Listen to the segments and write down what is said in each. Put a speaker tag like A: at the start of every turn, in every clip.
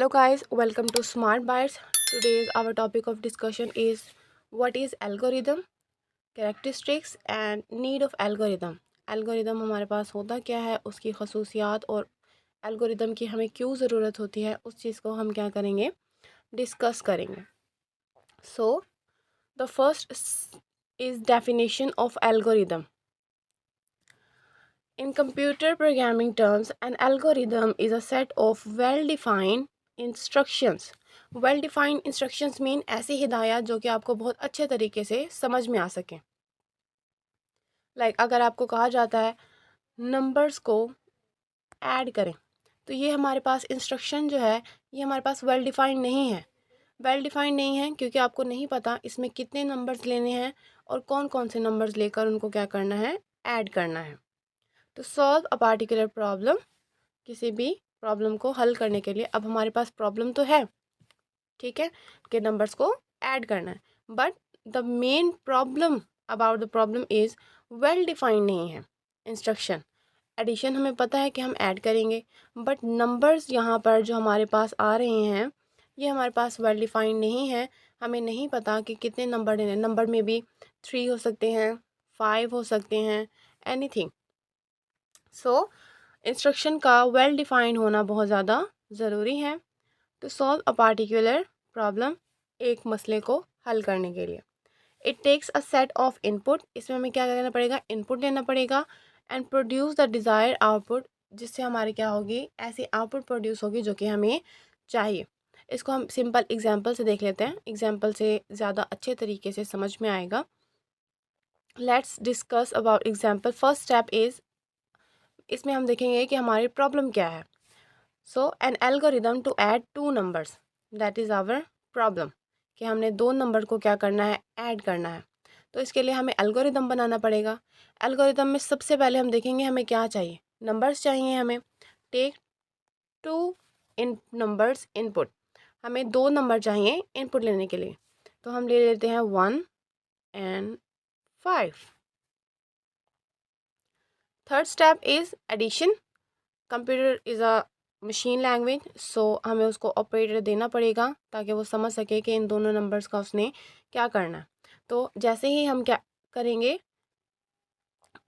A: Hello guys, welcome to Smart Bytes. Today's our topic of discussion is what is algorithm, characteristics and need of algorithm. algorithm हमारे पास होता क्या है, उसकी खसूसियात और algorithm की हमें क्यों ज़रूरत होती है, उस चीज़ को हम क्या करेंगे, डिस्कस करेंगे. So the first is definition of algorithm. In computer programming terms, an algorithm is a set of well-defined instructions. Well-defined instructions mean ऐसी हिदायत जो कि आपको बहुत अच्छे तरीके से समझ में आ सकें. अगर आपको कहा जाता है नंबर्स को ऐड करें, तो ये हमारे पास इंस्ट्रक्शन जो है ये हमारे पास वेल डिफाइंड नहीं है. वेल डिफाइंड नहीं है क्योंकि आपको नहीं पता इसमें कितने नंबर्स लेने हैं और कौन कौन से नंबर्स लेकर उनको क्या करना है, ऐड करना है. तो सॉल्व अ पार्टिकुलर प्रॉब्लम, किसी भी प्रॉब्लम को हल करने के लिए अब हमारे पास प्रॉब्लम तो है, ठीक है, कि नंबर्स को ऐड करना है, but the main problem about the problem is well defined नहीं है इंस्ट्रक्शन. एडिशन हमें पता है कि हम ऐड करेंगे, बट नंबर्स यहाँ पर जो हमारे पास आ रहे हैं ये हमारे पास वेल डिफाइंड नहीं है. हमें नहीं पता कि कितने नंबर लेने. नंबर में भी 3 हो सकते हैं, 5 हो सकते हैं, एनीथिंग. सो इंस्ट्रक्शन का वेल डिफाइंड होना बहुत ज़्यादा ज़रूरी है to solve a particular problem, एक मसले को हल करने के लिए. It takes a set of input, इसमें हमें क्या करना पड़ेगा, इनपुट लेना पड़ेगा, and produce the desired output, जिससे हमारी क्या होगी, ऐसी आउटपुट प्रोड्यूस होगी जो कि हमें चाहिए. इसको हम सिंपल एग्जांपल से देख लेते हैं, एग्जांपल से ज़्यादा अच्छे तरीके से समझ में आएगा. Let's discuss about example. First step is, इसमें हम देखेंगे कि हमारी प्रॉब्लम क्या है. So an algorithm to add 2 numbers, that is our problem, कि हमने 2 नंबर को क्या करना है, ऐड करना है. तो इसके लिए हमें एल्गोरिदम बनाना पड़ेगा. एल्गोरिदम में सबसे पहले हम देखेंगे हमें क्या चाहिए, नंबर्स चाहिए हमें. टेक 2 इन नंबर्स इनपुट, हमें 2 नंबर चाहिए इनपुट लेने के लिए. तो हम ले लेते हैं 1 and 5. Third step is addition. Computer is a machine language, so हमें उसको ऑपरेटर देना पड़ेगा ताकि वो समझ सके कि इन दोनों नंबर्स का उसने क्या करना है. तो जैसे ही हम क्या करेंगे,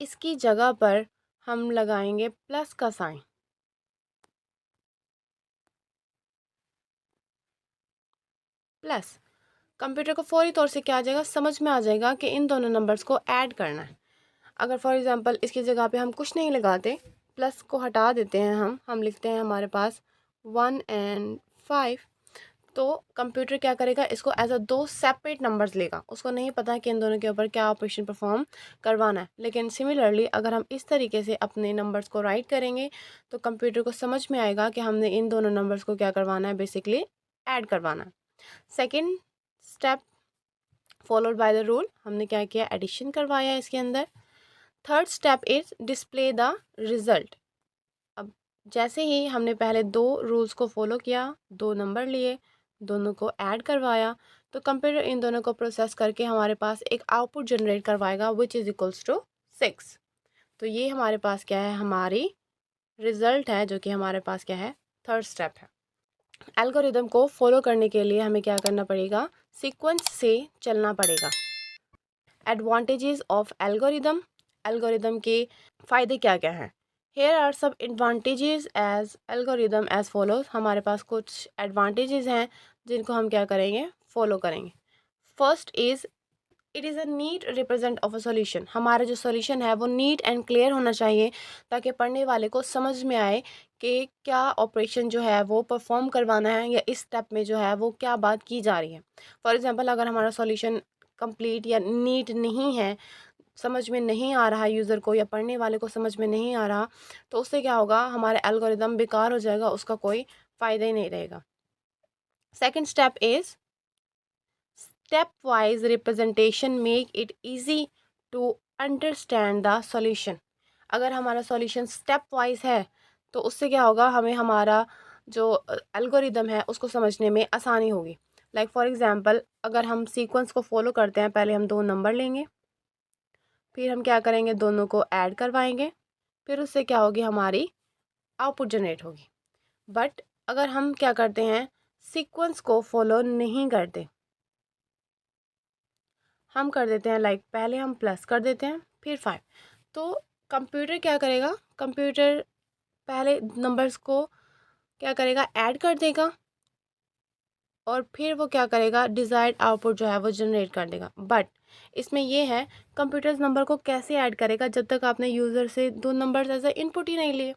A: इसकी जगह पर हम लगाएंगे प्लस का साइन. प्लस कंप्यूटर को फौरी तौर से क्या आ जाएगा, समझ में आ जाएगा कि इन दोनों नंबर्स को ऐड करना है. अगर फॉर एग्जांपल इसकी जगह पे हम कुछ नहीं लगाते, प्लस को हटा देते हैं, हम लिखते हैं हमारे पास 1 एंड 5, तो कंप्यूटर क्या करेगा, इसको एज अ 2 सेपरेट नंबर्स लेगा. उसको नहीं पता कि इन दोनों के ऊपर क्या ऑपरेशन परफॉर्म करवाना है. लेकिन सिमिलरली अगर हम इस तरीके से अपने नंबर्स को राइट करेंगे तो कंप्यूटर को समझ में आएगा कि हमने इन दोनों नंबर्स को क्या करवाना है, बेसिकली ऐड करवाना है. Second step followed by the rule, हमने क्या किया, एडिशन करवाया इसके अंदर. Third step is display the result. अब जैसे ही हमने पहले 2 रूल्स को फॉलो किया, 2 नंबर लिए, दोनों को ऐड करवाया, तो कंप्यूटर इन दोनों को प्रोसेस करके हमारे पास एक आउटपुट जनरेट करवाएगा विच इज़ इक्वल्स टू 6. तो ये हमारे पास क्या है, हमारी रिजल्ट है, जो कि हमारे पास क्या है, थर्ड स्टेप है. एल्गोरिदम को फॉलो करने के लिए हमें क्या करना पड़ेगा, सीक्वेंस से चलना पड़ेगा. एडवांटेजेस ऑफ एल्गोरिदम, एल्गोरिदम के फ़ायदे क्या क्या हैं. हेयर आर सब advantages as algorithm as follows. हमारे पास कुछ एडवांटेजेस हैं जिनको हम क्या करेंगे, फॉलो करेंगे. First is it is a neat represent of a solution. हमारा जो सॉल्यूशन है वो नीट एंड क्लियर होना चाहिए ताकि पढ़ने वाले को समझ में आए कि क्या ऑपरेशन जो है वो परफॉर्म करवाना है या इस स्टेप में जो है वो क्या बात की जा रही है. फॉर एग्जांपल अगर हमारा सॉल्यूशन कंप्लीट या नीट नहीं है, समझ में नहीं आ रहा यूज़र को या पढ़ने वाले को समझ में नहीं आ रहा, तो उससे क्या होगा, हमारा एल्गोरिदम बेकार हो जाएगा, उसका कोई फ़ायदा ही नहीं रहेगा. Second step is step wise representation make it easy to understand the solution. अगर हमारा सॉल्यूशन स्टेप वाइज है तो उससे क्या होगा, हमें हमारा जो एल्गोरिदम है उसको समझने में आसानी होगी. लाइक फॉर एग्जांपल अगर हम सीक्वेंस को फॉलो करते हैं, पहले हम 2 नंबर लेंगे, फिर हम क्या करेंगे, दोनों को ऐड करवाएंगे, फिर उससे क्या होगी, हमारी आउटपुट जनरेट होगी. बट अगर हम क्या करते हैं, सीक्वेंस को फॉलो नहीं करते, हम कर देते हैं लाइक पहले हम प्लस कर देते हैं फिर 5, तो कंप्यूटर क्या करेगा, कंप्यूटर पहले नंबर्स को क्या करेगा, ऐड कर देगा और फिर वो क्या करेगा, डिज़ायर्ड आउटपुट जो है वो जनरेट कर देगा। बट इसमें ये है, कंप्यूटर्स नंबर को कैसे ऐड करेगा जब तक आपने यूज़र से दो नंबर्स एज ए इनपुट ही नहीं लिए।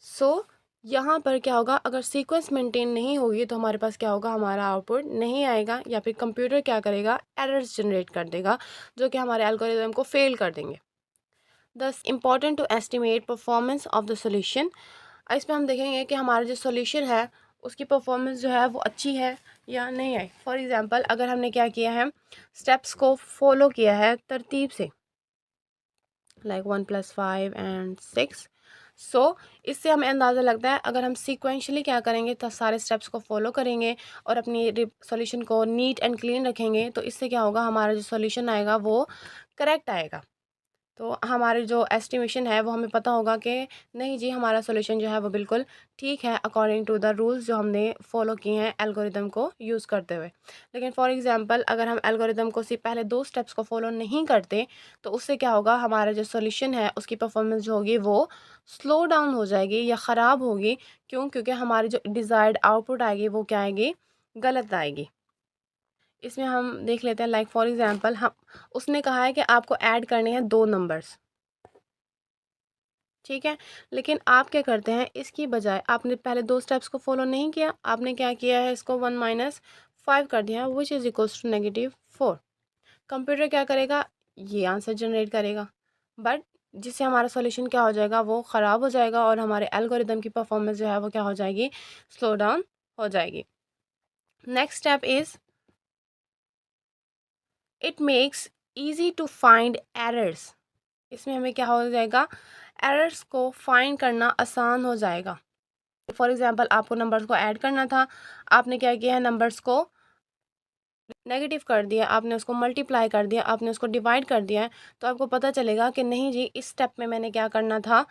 A: सो यहाँ पर क्या होगा, अगर सीक्वेंस मेंटेन नहीं होगी तो हमारे पास क्या होगा, हमारा आउटपुट नहीं आएगा, या फिर कंप्यूटर क्या करेगा, एरर्स जनरेट कर देगा जो कि हमारे एल्गोरिदम को फेल कर देंगे। This important to estimate performance of the solution. इसमें हम देखेंगे कि हमारा जो सोल्यूशन है उसकी परफॉर्मेंस जो है वो अच्छी है या नहीं है। फॉर एग्जांपल अगर हमने क्या किया है, स्टेप्स को फॉलो किया है तरतीब से, लाइक 1 + 5 and 6, सो इससे हमें अंदाज़ा लगता है अगर हम सीक्वेंशली क्या करेंगे तो सारे स्टेप्स को फॉलो करेंगे और अपनी सॉल्यूशन को नीट एंड क्लीन रखेंगे, तो इससे क्या होगा, हमारा जो सॉल्यूशन आएगा वो करेक्ट आएगा। तो हमारी जो एस्टिमेशन है वो हमें पता होगा कि नहीं जी, हमारा सॉल्यूशन जो है वो बिल्कुल ठीक है अकॉर्डिंग टू द रूल्स जो हमने फॉलो किए हैं एल्गोरिदम को यूज़ करते हुए। लेकिन फॉर एग्जांपल अगर हम एल्गोरिदम को सिर्फ पहले दो स्टेप्स को फॉलो नहीं करते तो उससे क्या होगा, हमारा जो सॉल्यूशन है उसकी परफॉर्मेंस जो होगी वो स्लो डाउन हो जाएगी या ख़राब होगी। क्यों? क्योंकि हमारी जो डिज़ायर्ड आउटपुट आएगी वो क्या आएगी, गलत आएगी। इसमें हम देख लेते हैं, लाइक फॉर एग्जांपल हम उसने कहा है कि आपको ऐड करने हैं दो नंबर्स, ठीक है, लेकिन आप क्या करते हैं, इसकी बजाय आपने पहले दो स्टेप्स को फॉलो नहीं किया, आपने क्या किया है, इसको 1 - 5 कर दिया, which is equals to -4। Computer क्या करेगा, ये आंसर जनरेट करेगा, बट जिससे हमारा सॉल्यूशन क्या हो जाएगा, वो ख़राब हो जाएगा और हमारे एल्गोरिदम की परफॉर्मेंस जो है वो क्या हो जाएगी, स्लो डाउन हो जाएगी। Next step is it makes easy to find errors. इसमें हमें क्या हो जाएगा, एरर्स को फाइंड करना आसान हो जाएगा। फॉर एग्जांपल आपको नंबर्स को ऐड करना था, आपने क्या किया है, नंबर्स को नेगेटिव कर दिया, आपने उसको मल्टीप्लाई कर दिया, आपने उसको डिवाइड कर दिया है, तो आपको पता चलेगा कि नहीं जी, इस स्टेप में मैंने क्या करना था,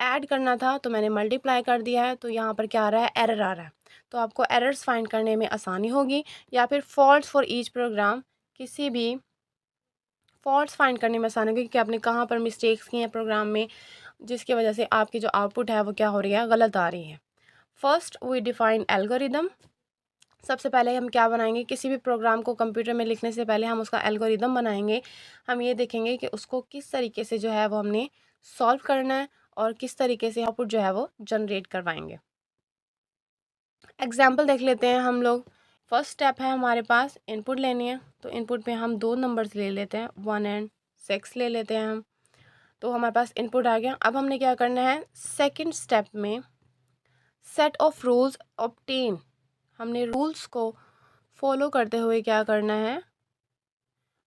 A: ऐड करना था, तो मैंने मल्टीप्लाई कर दिया है, तो यहाँ पर क्या आ रहा है, एरर आ रहा है। तो आपको एरर्स फाइंड करने में आसानी होगी, या फिर फॉल्ट्स फॉर ईच प्रोग्राम, किसी भी फॉल्ट्स फाइंड करने में आसानी होगी कि आपने कहाँ पर मिस्टेक्स की हैं प्रोग्राम में, जिसकी वजह से आपकी जो आउटपुट है वो क्या हो रही है, गलत आ रही है। First we define algorithm. सबसे पहले हम क्या बनाएंगे, किसी भी प्रोग्राम को कंप्यूटर में लिखने से पहले हम उसका एल्गोरिदम बनाएंगे। हम ये देखेंगे कि उसको किस तरीके से जो है वो हमने सॉल्व करना है और किस तरीके से आउटपुट जो है वो जनरेट करवाएंगे। एग्जाम्पल देख लेते हैं हम लोग। फर्स्ट स्टेप है हमारे पास इनपुट लेनी है, तो इनपुट में हम दो नंबर्स ले लेते हैं, 1 और 6 ले लेते हैं हम। तो हमारे पास इनपुट आ गया। अब हमने क्या करना है, सेकंड स्टेप में सेट ऑफ रूल्स ऑब्टेन, हमने रूल्स को फॉलो करते हुए क्या करना है,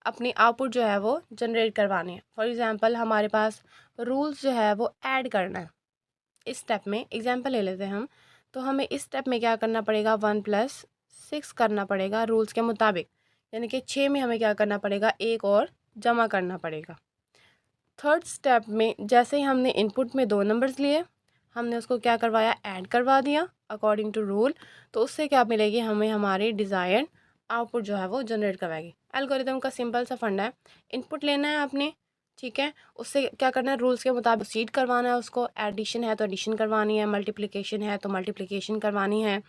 A: अपनी आउटपुट जो है वो जनरेट करवानी है। फॉर एग्जांपल हमारे पास रूल्स जो है वो ऐड करना है। इस स्टेप में एग्जांपल ले लेते हैं हम, तो हमें इस स्टेप में क्या करना पड़ेगा, 1 + 6 करना पड़ेगा रूल्स के मुताबिक, यानी कि 6 में हमें क्या करना पड़ेगा, एक और जमा करना पड़ेगा। थर्ड स्टेप में जैसे ही हमने इनपुट में दो नंबर्स लिए, हमने उसको क्या करवाया, ऐड करवा दिया अकॉर्डिंग टू रूल, तो उससे क्या मिलेगी, हमें हमारी डिज़ायर्ड आउटपुट जो है वो जनरेट करवाएगी। एल्गोरिदम का सिंपल सा फंडा है, इनपुट लेना है आपने, ठीक है, उससे क्या करना है, रूल्स के मुताबिक प्रोसीड करवाना है उसको। एडिशन है तो एडिशन करवानी है, मल्टीप्लिकेशन है तो मल्टीप्लिकेशन करवानी है,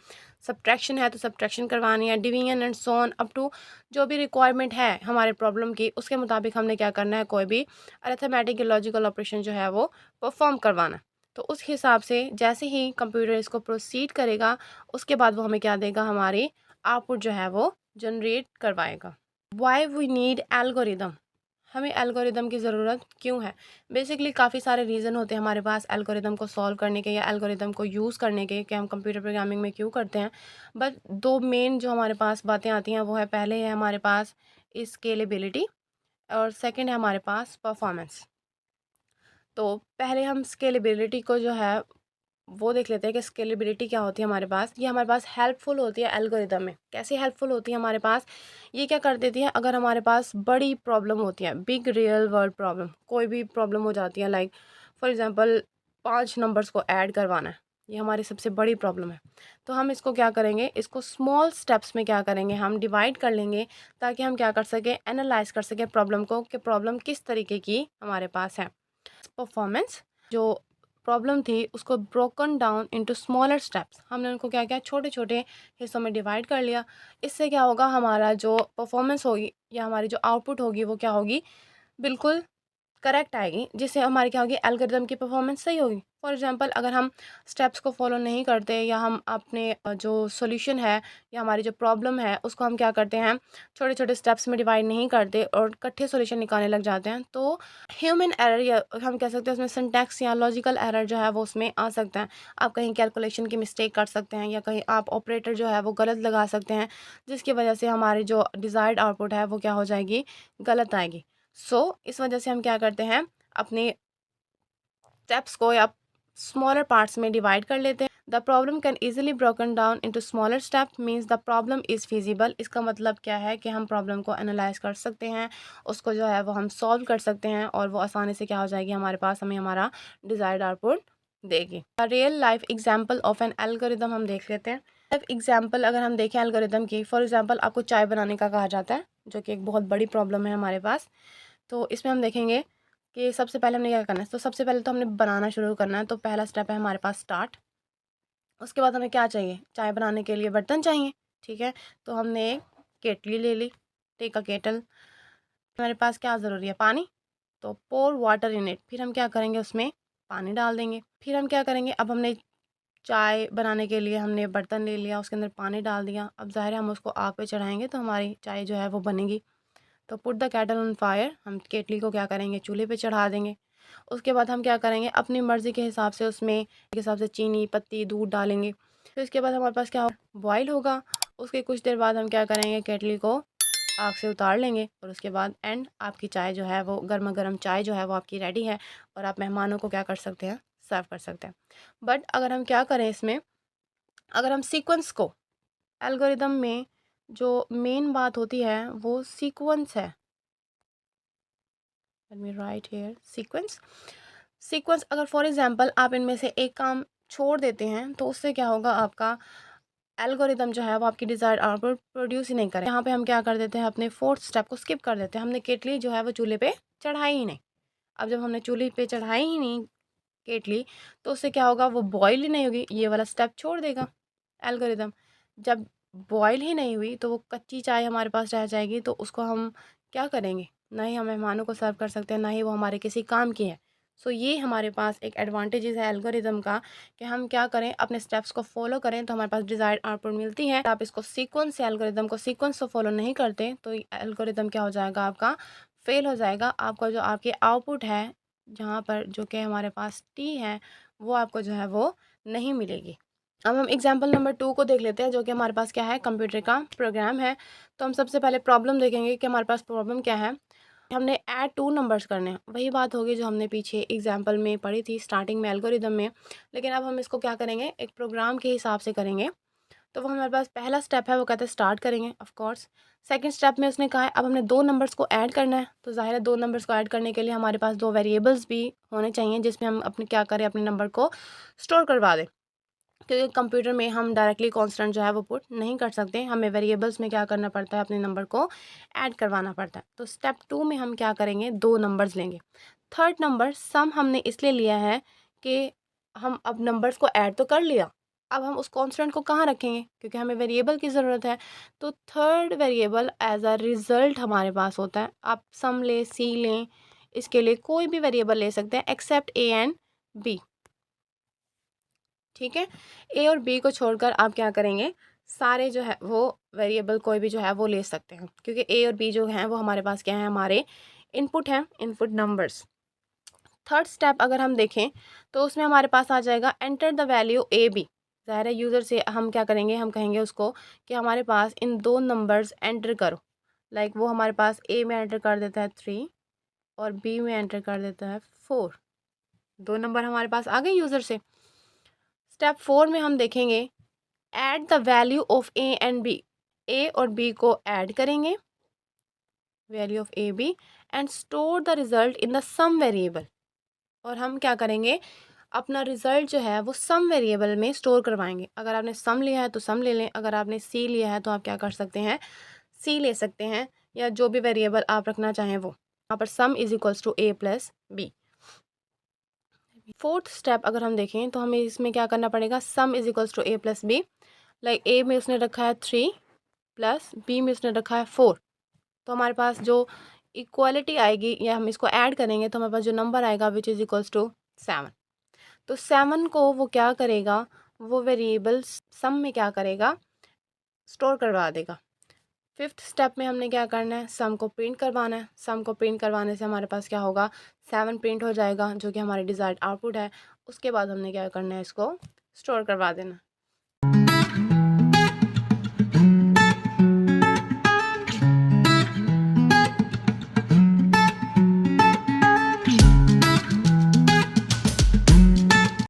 A: सब्ट्रैक्शन है तो सब्ट्रैक्शन करवानी है, division and so on up to जो भी रिक्वायरमेंट है हमारे प्रॉब्लम की, उसके मुताबिक हमने क्या करना है, कोई भी अरिथमेटिक या लॉजिकल ऑपरेशन जो है वो परफॉर्म करवाना है। तो उस हिसाब से जैसे ही कंप्यूटर इसको प्रोसीड करेगा, उसके बाद वो हमें क्या देगा, हमारी आउटपुट जो है वो जनरेट करवाएगा। वाई वी नीड एल्गोरिदम, हमें एल्गोरिदम की ज़रूरत क्यों है। बेसिकली काफ़ी सारे रीज़न होते हैं हमारे पास एल्गोरिदम को सॉल्व करने के या एल्गोरिदम को यूज़ करने के, कि हम कंप्यूटर प्रोग्रामिंग में क्यों करते हैं। बट दो मेन जो हमारे पास बातें आती हैं वो है, पहले है हमारे पास स्केलेबिलिटी और सेकंड है हमारे पास परफॉर्मेंस। तो पहले हम स्केलेबिलिटी को जो है वो देख लेते हैं कि स्केलेबिलिटी क्या होती है हमारे पास। ये हमारे पास हेल्पफुल होती है एल्गोरिदम में। कैसे हेल्पफुल होती है हमारे पास, ये क्या कर देती है, अगर हमारे पास बड़ी प्रॉब्लम होती है, बिग रियल वर्ल्ड प्रॉब्लम, कोई भी प्रॉब्लम हो जाती है, लाइक फॉर एग्जांपल 5 नंबर्स को ऐड करवाना है, ये हमारी सबसे बड़ी प्रॉब्लम है। तो हम इसको क्या करेंगे, इसको स्मॉल स्टेप्स में क्या करेंगे, हम डिवाइड कर लेंगे ताकि हम क्या कर सकें, एनालाइज कर सकें प्रॉब्लम को कि प्रॉब्लम किस तरीके की हमारे पास है। परफॉर्मेंस जो प्रॉब्लम थी उसको broken down into smaller steps, हमने उनको क्या किया, छोटे छोटे हिस्सों में डिवाइड कर लिया। इससे क्या होगा, हमारा जो परफॉर्मेंस होगी या हमारी जो आउटपुट होगी वो क्या होगी, बिल्कुल करेक्ट आएगी, जिससे हमारी क्या होगी, एल्गोरिदम की परफॉर्मेंस सही होगी। फॉर एग्जांपल अगर हम स्टेप्स को फॉलो नहीं करते या हम अपने जो सॉल्यूशन है या हमारी जो प्रॉब्लम है उसको हम क्या करते हैं, छोटे छोटे स्टेप्स में डिवाइड नहीं करते और इकट्ठे सॉल्यूशन निकालने लग जाते हैं, तो ह्यूमन एरर या हम कह सकते हैं उसमें सिंटैक्स या लॉजिकल एरर जो है वो उसमें आ सकता है। आप कहीं कैलकुलेशन की मिस्टेक कर सकते हैं या कहीं आप ऑपरेटर जो है वो गलत लगा सकते हैं, जिसकी वजह से हमारी जो डिज़ायर्ड आउटपुट है वो क्या हो जाएगी, गलत आएगी। इस वजह से हम क्या करते हैं, अपने स्टेप्स को या स्मॉलर पार्ट्स में डिवाइड कर लेते हैं। The problem can easily broken down into smaller step means the problem is feasible. इसका मतलब क्या है कि हम प्रॉब्लम को एनालाइज कर सकते हैं, उसको जो है वो हम सॉल्व कर सकते हैं और वो आसानी से क्या हो जाएगी, हमारे पास हमें हमारा डिज़ायर्ड आउटपुट देगी। Real life example of N algorithm हम देख लेते हैं। लाइफ एग्जाम्पल अगर हम देखें एल्गोरिदम की, फॉर एग्जाम्पल आपको चाय बनाने का कहा जाता है जो कि एक बहुत बड़ी प्रॉब्लम है हमारे पास। तो इसमें हम देखेंगे कि सबसे पहले हमने क्या करना है, तो सबसे पहले तो हमने बनाना शुरू करना है, तो पहला स्टेप है हमारे पास स्टार्ट। उसके बाद हमें क्या चाहिए, चाय बनाने के लिए बर्तन चाहिए, ठीक है। तो हमने एक केटली ले ली, टेक अ केटल। हमारे पास क्या ज़रूरी है, पानी, तो पोर वाटर इन इट। फिर हम क्या करेंगे, उसमें पानी डाल देंगे। फिर हम क्या करेंगे, अब हमने चाय बनाने के लिए हमने बर्तन ले लिया, उसके अंदर पानी डाल दिया। अब ज़ाहिर है हम उसको आग पे चढ़ाएंगे तो हमारी चाय जो है वो बनेगी। तो put the kettle on fire, हम केटली को क्या करेंगे, चूल्हे पे चढ़ा देंगे। उसके बाद हम क्या करेंगे, अपनी मर्ज़ी के हिसाब से उसमें के हिसाब से चीनी, पत्ती, दूध डालेंगे। फिर उसके बाद हमारे पास क्या बॉयल होगा। उसके कुछ देर बाद हम क्या करेंगे, केटली को आग से उतार लेंगे और उसके बाद आपकी चाय जो है वो गर्मा गर्म चाय जो है वो आपकी रेडी है और आप मेहमानों को क्या कर सकते हैं, सर्व कर सकते हैं। बट अगर हम क्या करें इसमें, अगर हम सीक्वेंस को, एल्गोरिदम में जो मेन बात होती है वो सीक्वेंस है। Let me right here sequence. Sequence अगर फॉर एग्जांपल आप इनमें से एक काम छोड़ देते हैं तो उससे क्या होगा, आपका एल्गोरिदम जो है वो आपकी डिज़ायर्ड आउटपुट प्रोड्यूस ही नहीं करें। यहाँ पे हम क्या कर देते हैं, अपने फोर्थ स्टेप को स्किप कर देते हैं। हमने केटली जो है वो चूल्हे पे चढ़ाई ही नहीं। अब जब हमने चूल्हे पे चढ़ाई ही नहीं केटली, तो उससे क्या होगा, वो बॉयल ही नहीं होगी, ये वाला स्टेप छोड़ देगा एल्गोरिदम। जब बॉयल ही नहीं हुई तो वो कच्ची चाय हमारे पास रह जाएगी, तो उसको हम क्या करेंगे, ना ही हम मेहमानों को सर्व कर सकते हैं, ना ही वो हमारे किसी काम की है। ये हमारे पास एक एडवांटेजेस है एल्गोरिदम का कि हम क्या करें, अपने स्टेप्स को फॉलो करें तो हमारे पास डिज़ायर्ड आउटपुट मिलती है। आप इसको सीक्वेंस से एल्गोरिदम को सीक्वेंस से फॉलो नहीं करते तो एल्गोरिदम क्या हो जाएगा, आपका फेल हो जाएगा। आपका जो आपकी आउटपुट है, जहाँ पर जो कि हमारे पास टी है, वो आपको जो है वो नहीं मिलेगी। अब हम एग्जाम्पल नंबर 2 को देख लेते हैं, जो कि हमारे पास क्या है, कंप्यूटर का प्रोग्राम है। तो हम सबसे पहले प्रॉब्लम देखेंगे कि हमारे पास प्रॉब्लम क्या है। हमने ऐड 2 नंबर्स करने हैं, वही बात होगी जो हमने पीछे एग्जाम्पल में पढ़ी थी स्टार्टिंग में एल्गोरिदम में, लेकिन अब हम इसको क्या करेंगे, एक प्रोग्राम के हिसाब से करेंगे। तो वो हमारे पास पहला स्टेप है, वो कहते हैं स्टार्ट करेंगे ऑफ कोर्स। सेकंड स्टेप में उसने कहा है अब हमने 2 नंबर्स को ऐड करना है, तो ज़ाहिर है 2 नंबर्स को ऐड करने के लिए हमारे पास 2 वेरिएबल्स भी होने चाहिए जिसमें हम अपने क्या करें, अपने नंबर को स्टोर करवा दें। क्योंकि कंप्यूटर में हम डायरेक्टली कांस्टेंट जो है वो पुट नहीं कर सकते, हमें वेरिएबल्स में क्या करना पड़ता है, अपने नंबर को ऐड करवाना पड़ता है। तो स्टेप 2 में हम क्या करेंगे, 2 नंबर्स लेंगे। थर्ड नंबर सम हमने इसलिए लिया है कि हम अब नंबर्स को ऐड तो कर लिया, अब हम उस कांस्टेंट को कहाँ रखेंगे, क्योंकि हमें वेरिएबल की ज़रूरत है। तो third variable as a result हमारे पास होता है। आप सम लें, सी लें, इसके लिए कोई भी वेरिएबल ले सकते हैं एक्सेप्ट ए एंड बी, ठीक है। ए और बी को छोड़कर आप क्या करेंगे, सारे जो है वो वेरिएबल कोई भी जो है वो ले सकते हैं, क्योंकि ए और बी जो हैं वो हमारे पास क्या है, हमारे इनपुट हैं, इनपुट नंबर्स। थर्ड स्टेप अगर हम देखें तो उसमें हमारे पास आ जाएगा enter the value A B. ज़ाहिर है यूज़र से हम क्या करेंगे, हम कहेंगे उसको कि हमारे पास इन 2 नंबर्स एंटर करो। लाइक वो हमारे पास ए में एंटर कर देता है 3 और बी में एंटर कर देता है 4। 2 नंबर हमारे पास आ गए यूज़र से। स्टेप 4 में हम देखेंगे add the value of A and B. A और बी को ऐड करेंगे, value of A B, and store the result in the sum variable. और हम क्या करेंगे, अपना रिज़ल्ट जो है वो सम वेरिएबल में स्टोर करवाएंगे। अगर आपने सम लिया है तो सम ले लें, अगर आपने सी लिया है तो आप क्या कर सकते हैं, सी ले सकते हैं, या जो भी वेरिएबल आप रखना चाहें वो। यहाँ पर sum is equals to A plus B. Fourth step अगर हम देखें तो हमें इसमें क्या करना पड़ेगा, sum is equals to A plus B. Like A में उसने रखा है 3 प्लस बी में उसने रखा है 4। तो हमारे पास जो इक्वालिटी आएगी या हम इसको ऐड करेंगे तो हमारे पास जो नंबर आएगा विच इज़ इक्वल्स टू 7। तो 7 को वो क्या करेगा, वो वेरिएबल सम में क्या करेगा, स्टोर करवा देगा। फिफ्थ स्टेप में हमने क्या करना है, सम को प्रिंट करवाना है। सम को प्रिंट करवाने से हमारे पास क्या होगा, 7 प्रिंट हो जाएगा जो कि हमारी डिज़ायर्ड आउटपुट है। उसके बाद हमने क्या करना है, इसको स्टोर करवा देना।